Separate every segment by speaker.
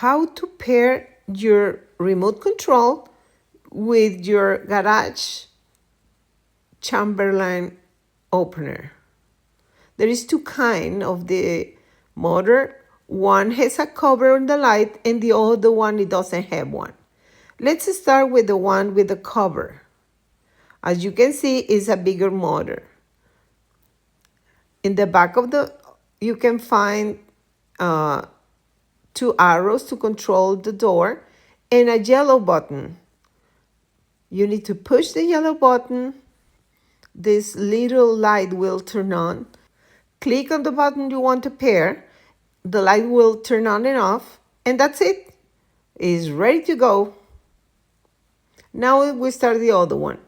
Speaker 1: how to pair your remote control with your garage Chamberlain opener. There is two kinds of the motor. One has a cover on the light and the other one, it doesn't have one. Let's start with the one with the cover. As you can see, it's a bigger motor. In the back of you can find two arrows to control the door and a yellow button. You need to push the yellow button. This little light will turn on. Click on the button you want to pair. The light will turn on and off, and that's it. It's ready to go. Now we start the other one.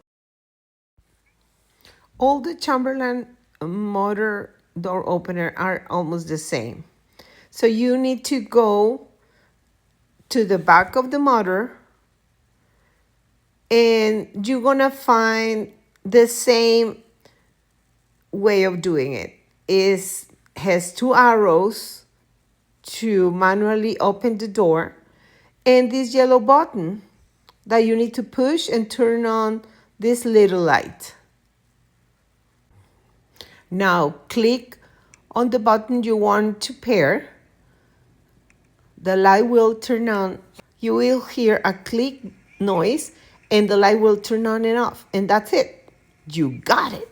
Speaker 1: All the Chamberlain motor door opener are almost the same. So you need to go to the back of the motor and you're gonna find the same way of doing it. It has two arrows to manually open the door and this yellow button that you need to push and turn on this little light. Now click on the button you want to pair. The light will turn on. You will hear a click noise and the light will turn on and off. And that's it. You got it.